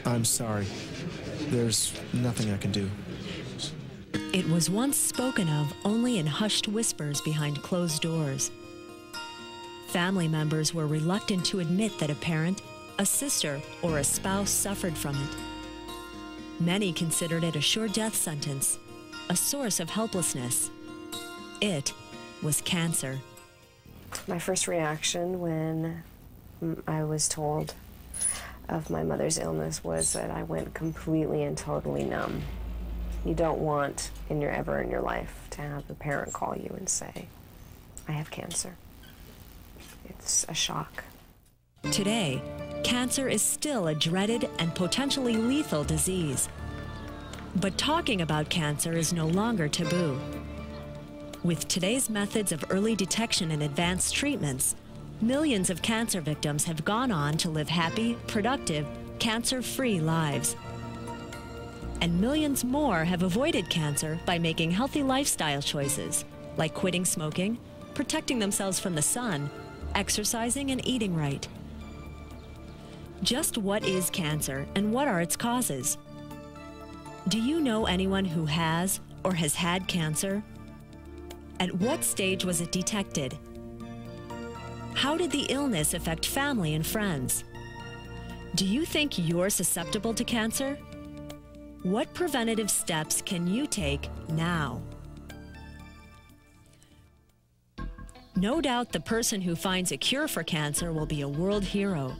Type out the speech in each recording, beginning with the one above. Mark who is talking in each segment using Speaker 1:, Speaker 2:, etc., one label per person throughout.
Speaker 1: I'm sorry. There's nothing I can do.
Speaker 2: It was once spoken of only in hushed whispers behind closed doors. Family members were reluctant to admit that a parent, a sister, or a spouse suffered from it. Many considered it a sure death sentence, a source of helplessness. It was cancer.
Speaker 3: My first reaction when I was told of my mother's illness was that I went completely and totally numb. You don't want ever in your life to have a parent call you and say, I have cancer. It's a shock.
Speaker 2: Today, cancer is still a dreaded and potentially lethal disease. But talking about cancer is no longer taboo. With today's methods of early detection and advanced treatments, millions of cancer victims have gone on to live happy, productive, cancer-free lives. And millions more have avoided cancer by making healthy lifestyle choices, like quitting smoking, protecting themselves from the sun, exercising, and eating right. Just what is cancer and what are its causes? Do you know anyone who has or has had cancer? At what stage was it detected? How did the illness affect family and friends? Do you think you're susceptible to cancer? What preventative steps can you take now? No doubt the person who finds a cure for cancer will be a world hero.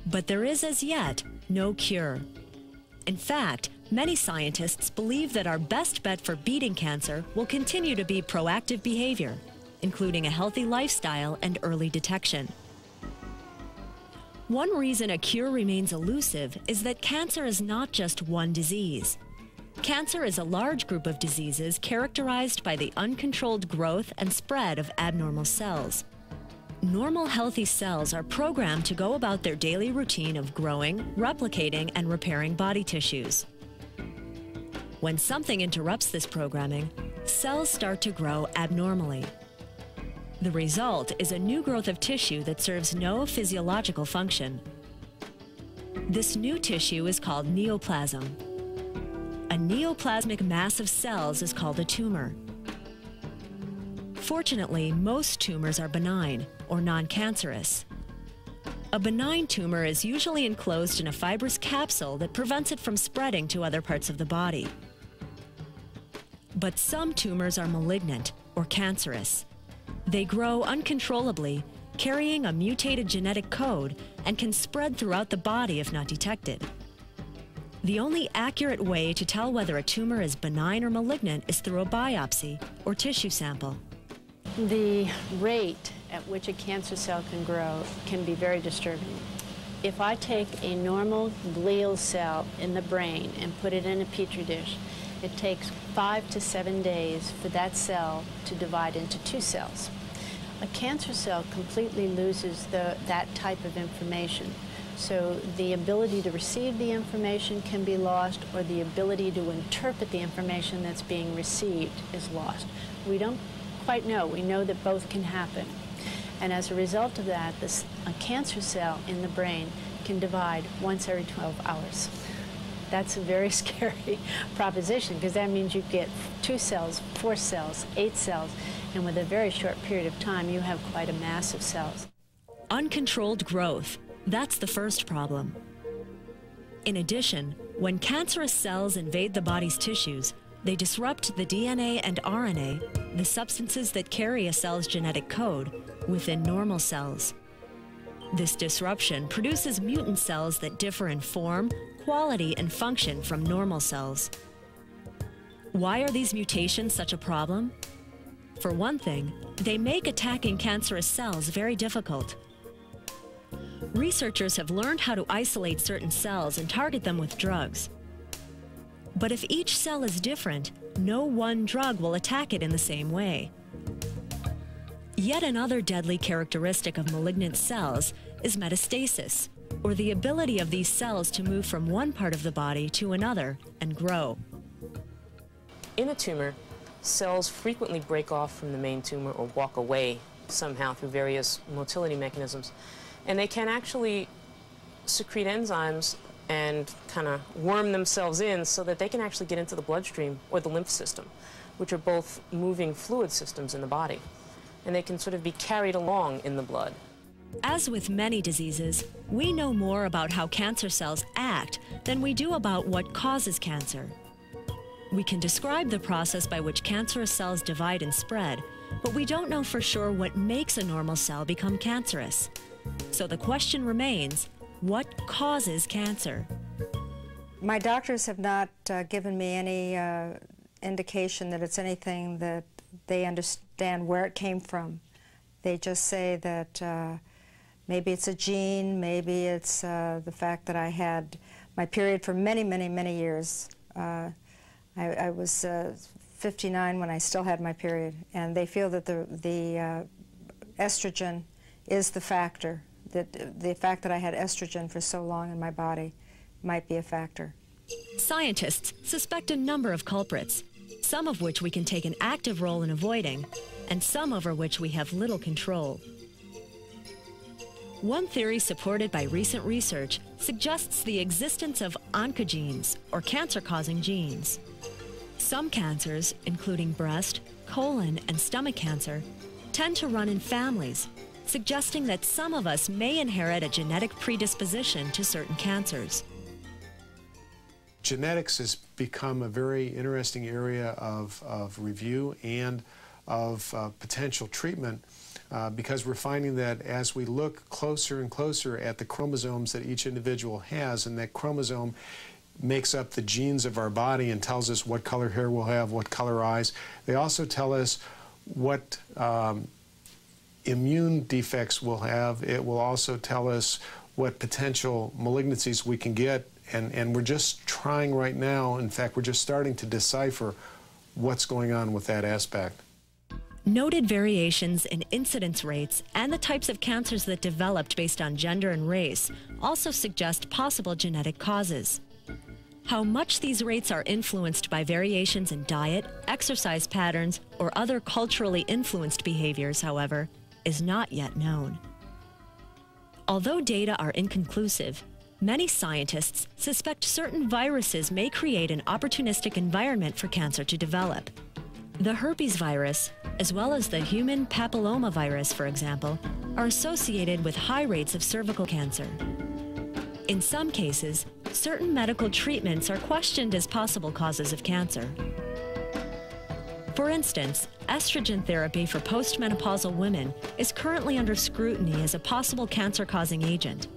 Speaker 2: But there is as yet no cure. In fact, many scientists believe that our best bet for beating cancer will continue to be proactive behavior, including a healthy lifestyle and early detection. One reason a cure remains elusive is that cancer is not just one disease. Cancer is a large group of diseases characterized by the uncontrolled growth and spread of abnormal cells. Normal, healthy cells are programmed to go about their daily routine of growing, replicating, and repairing body tissues. When something interrupts this programming, cells start to grow abnormally. The result is a new growth of tissue that serves no physiological function. This new tissue is called neoplasm. A neoplasmic mass of cells is called a tumor. Fortunately, most tumors are benign or non-cancerous. A benign tumor is usually enclosed in a fibrous capsule that prevents it from spreading to other parts of the body. But some tumors are malignant or cancerous. They grow uncontrollably, carrying a mutated genetic code, and can spread throughout the body if not detected. The only accurate way to tell whether a tumor is benign or malignant is through a biopsy or tissue sample.
Speaker 4: The rate at which a cancer cell can grow can be very disturbing. If I take a normal glial cell in the brain and put it in a petri dish, it takes 5 to 7 days for that cell to divide into 2 cells. A cancer cell completely loses that type of information. So the ability to receive the information can be lost, or the ability to interpret the information that's being received is lost. We don't quite know. We know that both can happen. And as a result of that, a cancer cell in the brain can divide once every 12 hours. That's a very scary proposition, because that means you get 2 cells, 4 cells, 8 cells, and with a very short period of time, you have quite a mass of cells.
Speaker 2: Uncontrolled growth, that's the first problem. In addition, when cancerous cells invade the body's tissues, they disrupt the DNA and RNA, the substances that carry a cell's genetic code, within normal cells. This disruption produces mutant cells that differ in form, quality, and function from normal cells. Why are these mutations such a problem? For one thing, they make attacking cancerous cells very difficult. Researchers have learned how to isolate certain cells and target them with drugs. But if each cell is different, no one drug will attack it in the same way. Yet another deadly characteristic of malignant cells is metastasis, or the ability of these cells to move from one part of the body to another and grow.
Speaker 5: In a tumor, cells frequently break off from the main tumor or walk away somehow through various motility mechanisms. And they can actually secrete enzymes and kind of worm themselves in so that they can actually get into the bloodstream or the lymph system, which are both moving fluid systems in the body. And they can sort of be carried along in the blood.
Speaker 2: As with many diseases, we know more about how cancer cells act than we do about what causes cancer. We can describe the process by which cancerous cells divide and spread, but we don't know for sure what makes a normal cell become cancerous. So the question remains, what causes cancer?
Speaker 6: My doctors have not given me any indication that it's anything that they understand where it came from. They just say that maybe it's a gene, maybe it's the fact that I had my period for many, many, many years. I was 59 when I still had my period, and they feel that the estrogen is the factor, that the fact that I had estrogen for so long in my body might be a factor.
Speaker 2: Scientists suspect a number of culprits, some of which we can take an active role in avoiding, and some over which we have little control. One theory supported by recent research suggests the existence of oncogenes, or cancer-causing genes. Some cancers, including breast, colon, and stomach cancer, tend to run in families, suggesting that some of us may inherit a genetic predisposition to certain cancers.
Speaker 7: Genetics has become a very interesting area of review and of potential treatment because we're finding that as we look closer and closer at the chromosomes that each individual has, and that chromosome makes up the genes of our body and tells us what color hair we'll have, what color eyes. They also tell us what immune defects we'll have. It will also tell us what potential malignancies we can get, and we're just trying right now, in fact, we're just starting to decipher what's going on with that aspect.
Speaker 2: Noted variations in incidence rates and the types of cancers that developed based on gender and race also suggest possible genetic causes. How much these rates are influenced by variations in diet, exercise patterns, or other culturally influenced behaviors, however, is not yet known. Although data are inconclusive, many scientists suspect certain viruses may create an opportunistic environment for cancer to develop. The herpes virus, as well as the human papillomavirus, for example, are associated with high rates of cervical cancer. In some cases, certain medical treatments are questioned as possible causes of cancer. For instance, estrogen therapy for postmenopausal women is currently under scrutiny as a possible cancer-causing agent.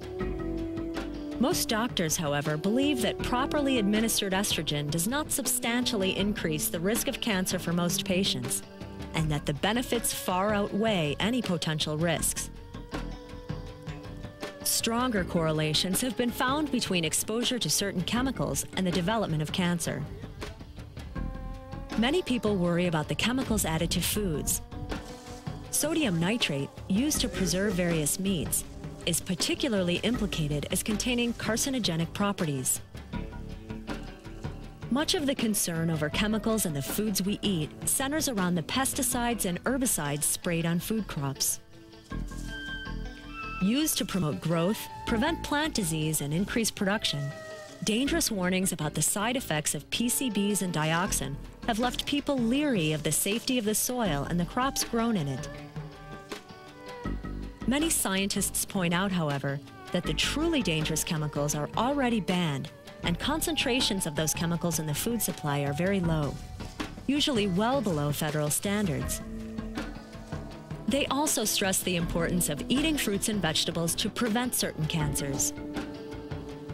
Speaker 2: Most doctors, however, believe that properly administered estrogen does not substantially increase the risk of cancer for most patients, and that the benefits far outweigh any potential risks. Stronger correlations have been found between exposure to certain chemicals and the development of cancer. Many people worry about the chemicals added to foods. Sodium nitrate, used to preserve various meats, is particularly implicated as containing carcinogenic properties. Much of the concern over chemicals in the foods we eat centers around the pesticides and herbicides sprayed on food crops. Used to promote growth, prevent plant disease, and increase production, dangerous warnings about the side effects of PCBs and dioxin have left people leery of the safety of the soil and the crops grown in it. Many scientists point out, however, that the truly dangerous chemicals are already banned, and concentrations of those chemicals in the food supply are very low, usually well below federal standards. They also stress the importance of eating fruits and vegetables to prevent certain cancers.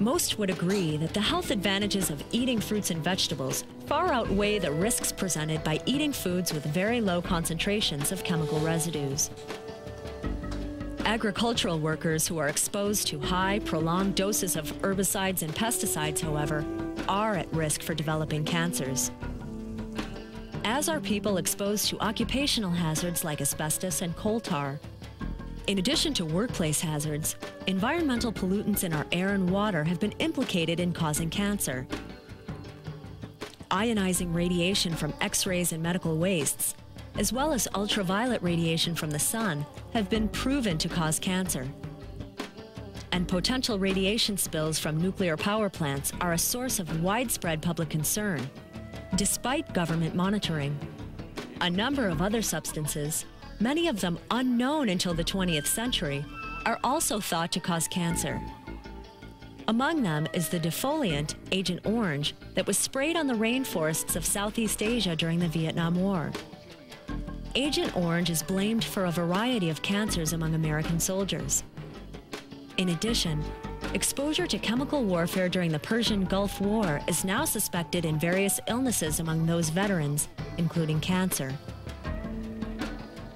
Speaker 2: Most would agree that the health advantages of eating fruits and vegetables far outweigh the risks presented by eating foods with very low concentrations of chemical residues. Agricultural workers who are exposed to high, prolonged doses of herbicides and pesticides, however, are at risk for developing cancers. As are people exposed to occupational hazards like asbestos and coal tar. In addition to workplace hazards, environmental pollutants in our air and water have been implicated in causing cancer. Ionizing radiation from X-rays and medical wastes, as well as ultraviolet radiation from the sun, have been proven to cause cancer. and potential radiation spills from nuclear power plants are a source of widespread public concern, despite government monitoring. A number of other substances, many of them unknown until the 20th century, are also thought to cause cancer. Among them is the defoliant, Agent Orange, that was sprayed on the rainforests of Southeast Asia during the Vietnam War. Agent Orange is blamed for a variety of cancers among American soldiers. In addition, exposure to chemical warfare during the Persian Gulf War is now suspected in various illnesses among those veterans, including cancer.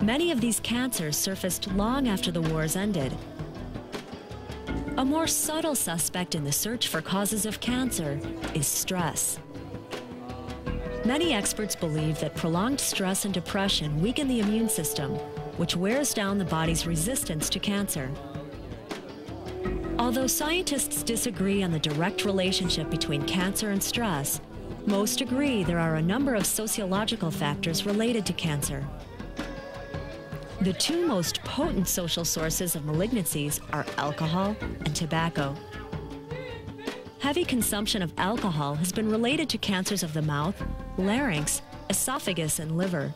Speaker 2: Many of these cancers surfaced long after the wars ended. A more subtle suspect in the search for causes of cancer is stress. Many experts believe that prolonged stress and depression weaken the immune system, which wears down the body's resistance to cancer. Although scientists disagree on the direct relationship between cancer and stress, most agree there are a number of sociological factors related to cancer. The two most potent social sources of malignancies are alcohol and tobacco. Heavy consumption of alcohol has been related to cancers of the mouth, larynx, esophagus, and liver.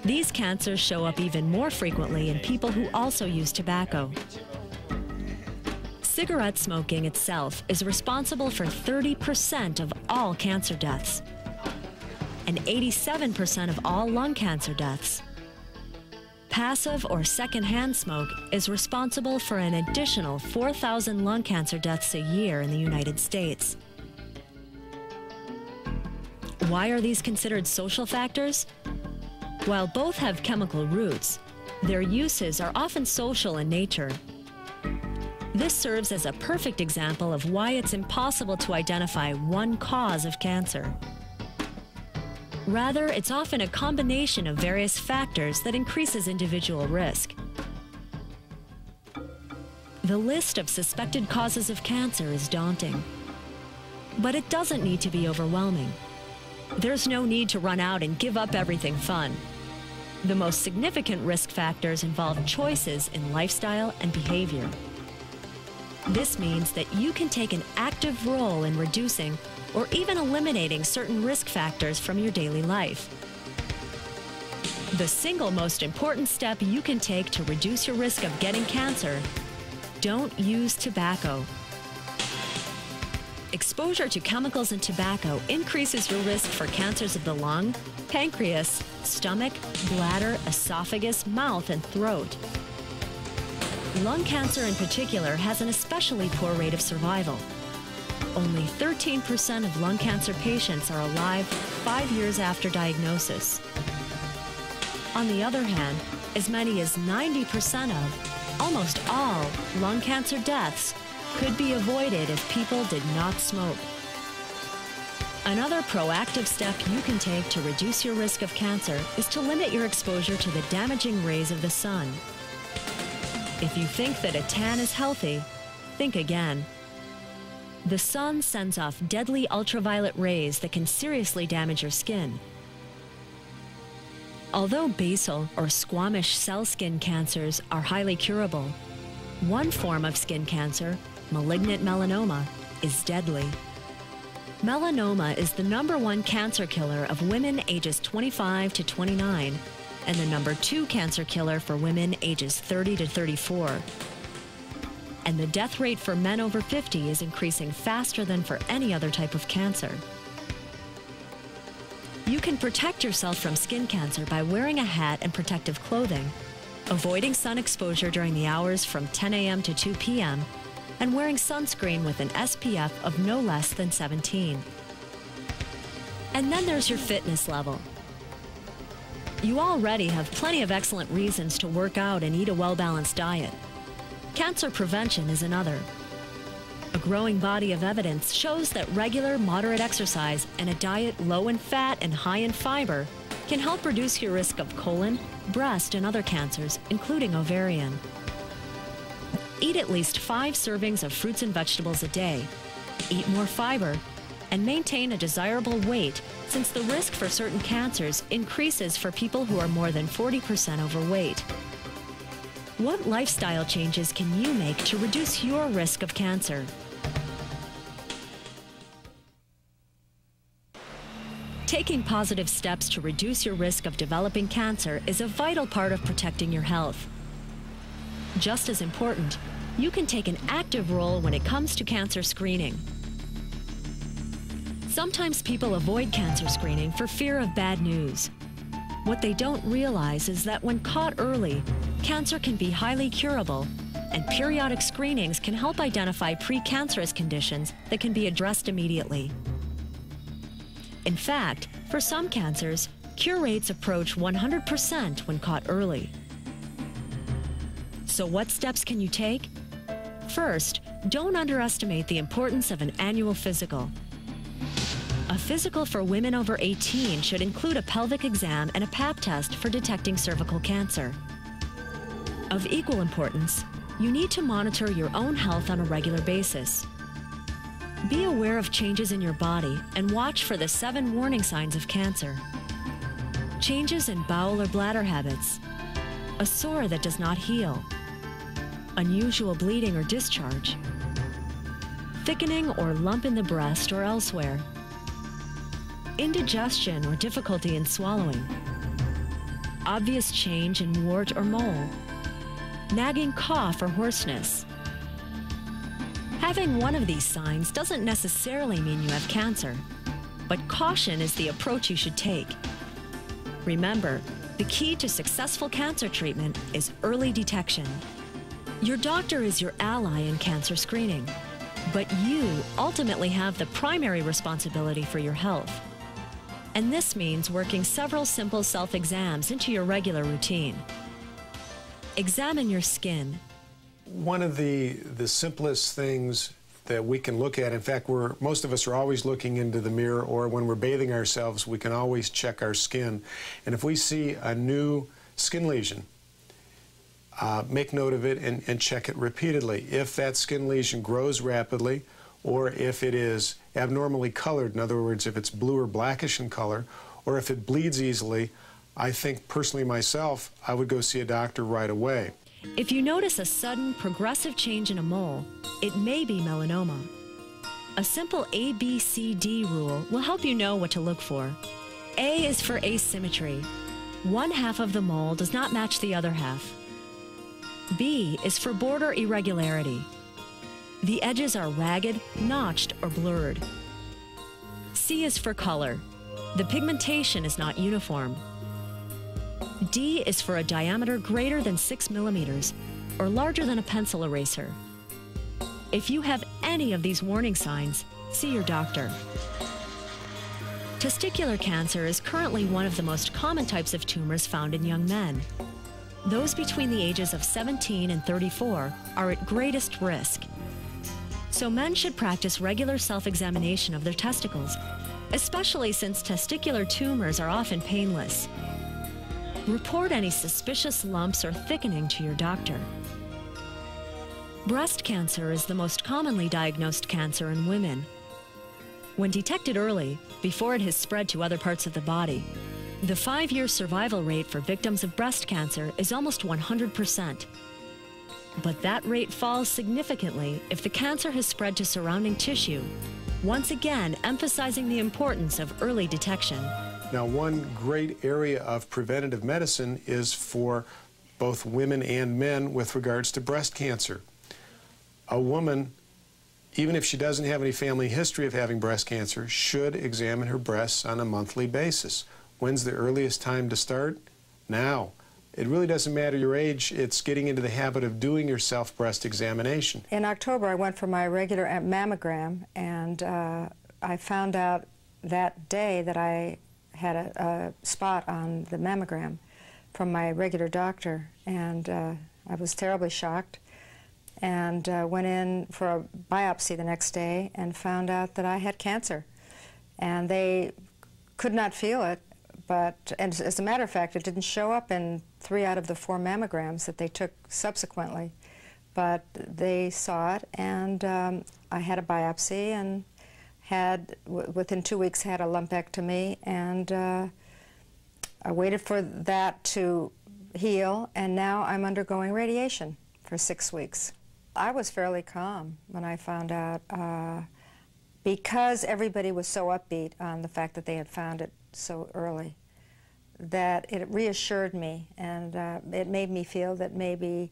Speaker 2: These cancers show up even more frequently in people who also use tobacco. Cigarette smoking itself is responsible for 30% of all cancer deaths and 87% of all lung cancer deaths. Passive or secondhand smoke is responsible for an additional 4,000 lung cancer deaths a year in the United States. Why are these considered social factors? While both have chemical roots, their uses are often social in nature. This serves as a perfect example of why it's impossible to identify one cause of cancer. Rather, it's often a combination of various factors that increases individual risk. The list of suspected causes of cancer is daunting, but it doesn't need to be overwhelming. There's no need to run out and give up everything fun. The most significant risk factors involve choices in lifestyle and behavior. This means that you can take an active role in reducing or even eliminating certain risk factors from your daily life. The single most important step you can take to reduce your risk of getting cancer: don't use tobacco. Exposure to chemicals in tobacco increases your risk for cancers of the lung, pancreas, stomach, bladder, esophagus, mouth, and throat. Lung cancer in particular has an especially poor rate of survival. Only 13% of lung cancer patients are alive 5 years after diagnosis. On the other hand, as many as 90% of, almost all, lung cancer deaths could be avoided if people did not smoke. Another proactive step you can take to reduce your risk of cancer is to limit your exposure to the damaging rays of the sun. If you think that a tan is healthy, think again. The sun sends off deadly ultraviolet rays that can seriously damage your skin. Although basal or squamish cell skin cancers are highly curable, one form of skin cancer, malignant melanoma, is deadly. Melanoma is the #1 cancer killer of women ages 25 to 29 and the #2 cancer killer for women ages 30 to 34. And the death rate for men over 50 is increasing faster than for any other type of cancer. You can protect yourself from skin cancer by wearing a hat and protective clothing, avoiding sun exposure during the hours from 10 a.m. to 2 p.m., and wearing sunscreen with an SPF of no less than 17. And then there's your fitness level. You already have plenty of excellent reasons to work out and eat a well-balanced diet. Cancer prevention is another. A growing body of evidence shows that regular, moderate exercise and a diet low in fat and high in fiber can help reduce your risk of colon, breast, and other cancers, including ovarian. Eat at least 5 servings of fruits and vegetables a day. Eat more fiber, and maintain a desirable weight, since the risk for certain cancers increases for people who are more than 40% overweight. What lifestyle changes can you make to reduce your risk of cancer? Taking positive steps to reduce your risk of developing cancer is a vital part of protecting your health. Just as important, you can take an active role when it comes to cancer screening. Sometimes people avoid cancer screening for fear of bad news. What they don't realize is that when caught early, cancer can be highly curable, and periodic screenings can help identify precancerous conditions that can be addressed immediately. In fact, for some cancers, cure rates approach 100% when caught early. So what steps can you take? First, don't underestimate the importance of an annual physical. A physical for women over 18 should include a pelvic exam and a Pap test for detecting cervical cancer. Of equal importance, you need to monitor your own health on a regular basis. Be aware of changes in your body and watch for the 7 warning signs of cancer. Changes in bowel or bladder habits, a sore that does not heal, unusual bleeding or discharge, thickening or lump in the breast or elsewhere, indigestion or difficulty in swallowing, obvious change in wart or mole, nagging cough or hoarseness. Having one of these signs doesn't necessarily mean you have cancer, but caution is the approach you should take. Remember, the key to successful cancer treatment is early detection. Your doctor is your ally in cancer screening, but you ultimately have the primary responsibility for your health. And this means working several simple self-exams into your regular routine. Examine your skin.
Speaker 7: One of the simplest things that we can look at, in fact, most of us are always looking into the mirror, or when we're bathing ourselves, we can always check our skin. And if we see a new skin lesion, make note of it and check it repeatedly. If that skin lesion grows rapidly, or if it is abnormally colored, in other words, if it's blue or blackish in color, or if it bleeds easily, I think personally myself, I would go see a doctor right away.
Speaker 2: If you notice a sudden, progressive change in a mole, it may be melanoma. A simple ABCD rule will help you know what to look for. A is for asymmetry. One half of the mole does not match the other half. B is for border irregularity. The edges are ragged, notched, or blurred. C is for color. The pigmentation is not uniform. D is for a diameter greater than 6 millimeters, or larger than a pencil eraser. If you have any of these warning signs, see your doctor. Testicular cancer is currently one of the most common types of tumors found in young men. Those between the ages of 17 and 34 are at greatest risk. So men should practice regular self-examination of their testicles, especially since testicular tumors are often painless. Report any suspicious lumps or thickening to your doctor. Breast cancer is the most commonly diagnosed cancer in women. When detected early, before it has spread to other parts of the body, the 5-year survival rate for victims of breast cancer is almost 100%. But that rate falls significantly if the cancer has spread to surrounding tissue, once again emphasizing the importance of early detection.
Speaker 7: Now, one great area of preventative medicine is for both women and men with regards to breast cancer. A woman, even if she doesn't have any family history of having breast cancer, should examine her breasts on a monthly basis. When's the earliest time to start? Now. It really doesn't matter your age, it's getting into the habit of doing your self-breast examination.
Speaker 6: In October, I went for my regular mammogram, and I found out that day that I had a spot on the mammogram from my regular doctor, and I was terribly shocked, and went in for a biopsy the next day and found out that I had cancer. And they could not feel it, and as a matter of fact, it didn't show up in 3 out of the 4 mammograms that they took subsequently. But they saw it, and I had a biopsy, and within 2 weeks, had a lumpectomy, and I waited for that to heal, and now I'm undergoing radiation for 6 weeks. I was fairly calm when I found out because everybody was so upbeat on the fact that they had found it so early, that it reassured me, and it made me feel that maybe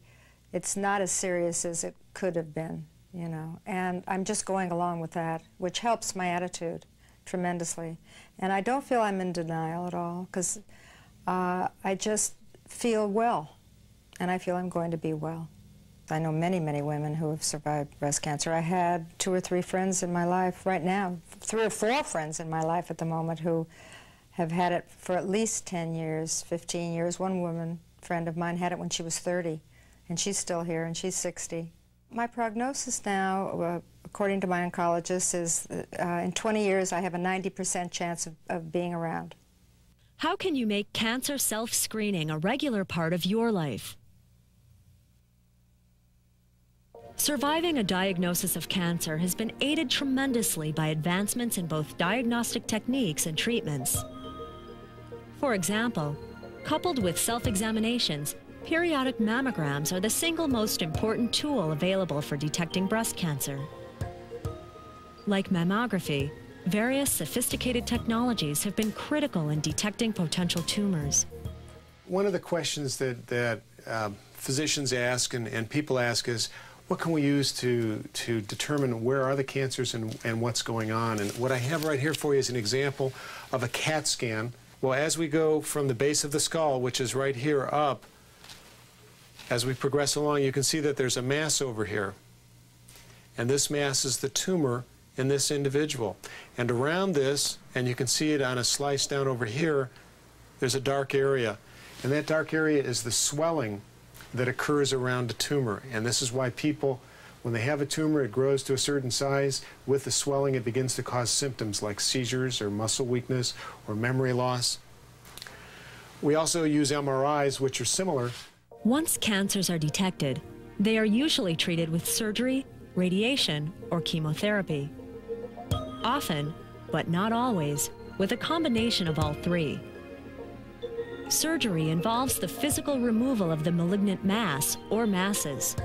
Speaker 6: it's not as serious as it could have been, you know. And I'm just going along with that, which helps my attitude tremendously. And I don't feel I'm in denial at all, because I just feel well, and I feel I'm going to be well. I know many, many women who have survived breast cancer. I had 2 or 3 friends in my life right now, 3 or 4 friends in my life at the moment who have had it for at least 10 years, 15 years. One woman friend of mine had it when she was 30, and she's still here, and she's 60. My prognosis now, according to my oncologist, is in 20 years I have a 90% chance of being around.
Speaker 2: How can you make cancer self-screening a regular part of your life? Surviving a diagnosis of cancer has been aided tremendously by advancements in both diagnostic techniques and treatments. For example, coupled with self-examinations, periodic mammograms are the single most important tool available for detecting breast cancer. Like mammography, various sophisticated technologies have been critical in detecting potential tumors.
Speaker 7: One of the questions that physicians ask and people ask is, what can we use to determine where are the cancers and what's going on? And what I have right here for you is an example of a CAT scan. Well, as we go from the base of the skull, which is right here, up, as we progress along, you can see that there's a mass over here. And this mass is the tumor in this individual. And around this, and you can see it on a slice down over here, there's a dark area. And that dark area is the swelling that occurs around a tumor. And this is why people, when they have a tumor, it grows to a certain size. With the swelling, it begins to cause symptoms like seizures or muscle weakness or memory loss. We also use MRIs, which are similar.
Speaker 2: Once cancers are detected, they are usually treated with surgery, radiation, or chemotherapy. Often, but not always, with a combination of all 3. Surgery involves the physical removal of the malignant mass or masses.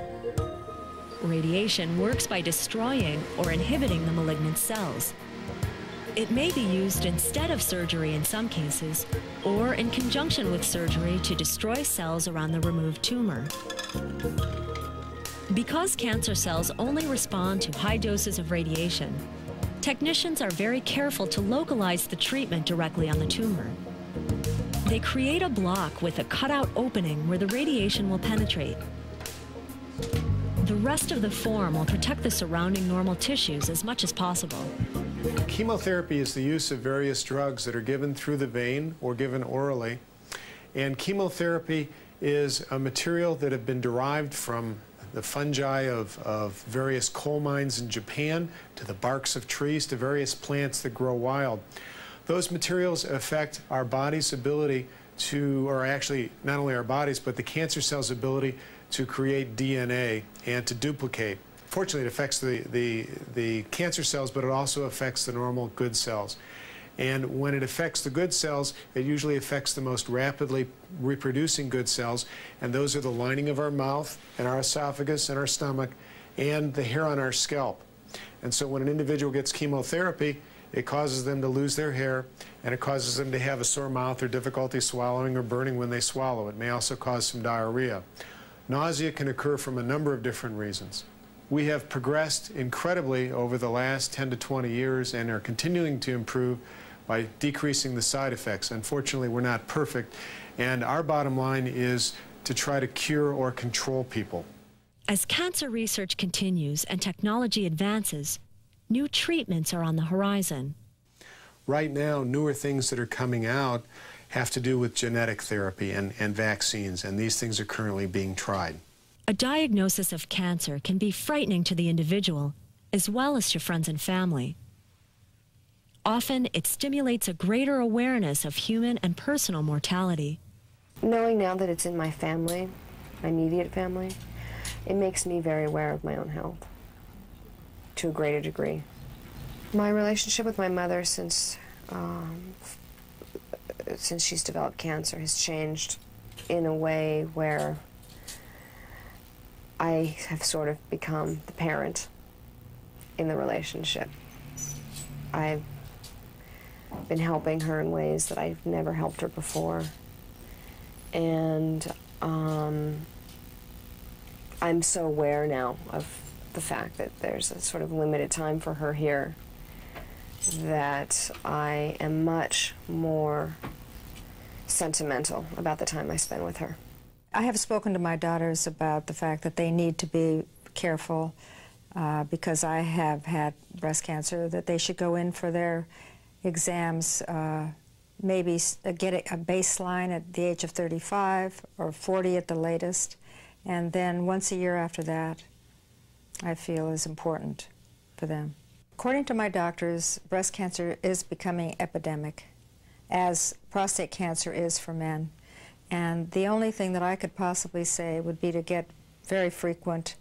Speaker 2: Radiation works by destroying or inhibiting the malignant cells. It may be used instead of surgery in some cases, or in conjunction with surgery to destroy cells around the removed tumor. Because cancer cells only respond to high doses of radiation, technicians are very careful to localize the treatment directly on the tumor. They create a block with a cutout opening where the radiation will penetrate. The rest of the form will protect the surrounding normal tissues as much as possible.
Speaker 7: Chemotherapy is the use of various drugs that are given through the vein or given orally. And chemotherapy is a material that have been derived from the fungi of various coal mines in Japan, to the barks of trees, to various plants that grow wild. Those materials affect our body's ability to, or actually not only our bodies, but the cancer cell's ability to create DNA and to duplicate. Fortunately, it affects the cancer cells, but it also affects the normal good cells. And when it affects the good cells, it usually affects the most rapidly reproducing good cells, and those are the lining of our mouth and our esophagus and our stomach and the hair on our scalp. And so when an individual gets chemotherapy, it causes them to lose their hair, and it causes them to have a sore mouth or difficulty swallowing or burning when they swallow. It may also cause some diarrhea. Nausea can occur from a number of different reasons. We have progressed incredibly over the last 10 to 20 years and are continuing to improve by decreasing the side effects. Unfortunately, we're not perfect, and our bottom line is to try to cure or control people.
Speaker 2: As cancer research continues and technology advances, new treatments are on the horizon.
Speaker 7: Right now, newer things that are coming out have to do with genetic therapy and vaccines, and these things are currently being tried.
Speaker 2: A diagnosis of cancer can be frightening to the individual, as well as to friends and family. Often, it stimulates a greater awareness of human and personal mortality.
Speaker 3: Knowing now that it's in my family, my immediate family, it makes me very aware of my own health to a greater degree. My relationship with my mother since she's developed cancer has changed in a way where I have sort of become the parent in the relationship. I've been helping her in ways that I've never helped her before. And I'm so aware now of the fact that there's a sort of limited time for her here that I am much more sentimental about the time I spend with her.
Speaker 6: I have spoken to my daughters about the fact that they need to be careful because I have had breast cancer, that they should go in for their exams, maybe get a baseline at the age of 35 or 40 at the latest, and then once a year after that, I feel is important for them. According to my doctors, breast cancer is becoming epidemic, as prostate cancer is for men. And the only thing that I could possibly say would be to get very frequent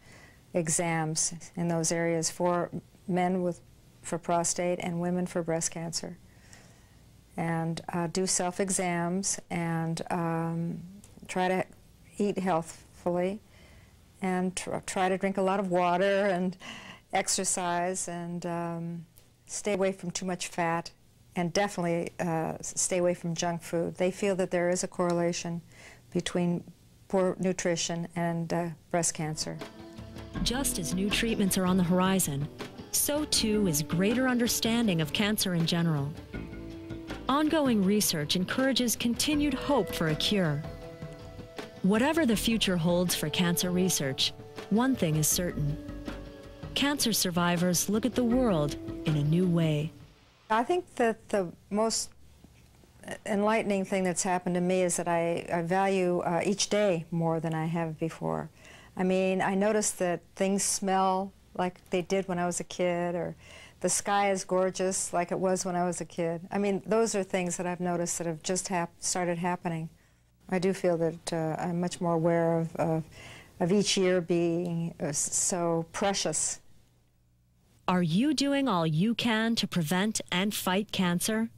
Speaker 6: exams in those areas for men for prostate and women for breast cancer. And do self-exams and try to eat healthfully and try to drink a lot of water and exercise and stay away from too much fat and definitely stay away from junk food. They feel that there is a correlation between poor nutrition and breast cancer.
Speaker 2: Just as new treatments are on the horizon, so too is greater understanding of cancer in general. Ongoing research encourages continued hope for a cure. Whatever the future holds for cancer research, one thing is certain. Cancer survivors look at the world in a new way.
Speaker 6: I think that the most enlightening thing that's happened to me is that I value each day more than I have before. I mean, I notice that things smell like they did when I was a kid, or the sky is gorgeous like it was when I was a kid. I mean, those are things that I've noticed that have just started happening. I do feel that I'm much more aware of each year being so precious.
Speaker 2: Are you doing all you can to prevent and fight cancer?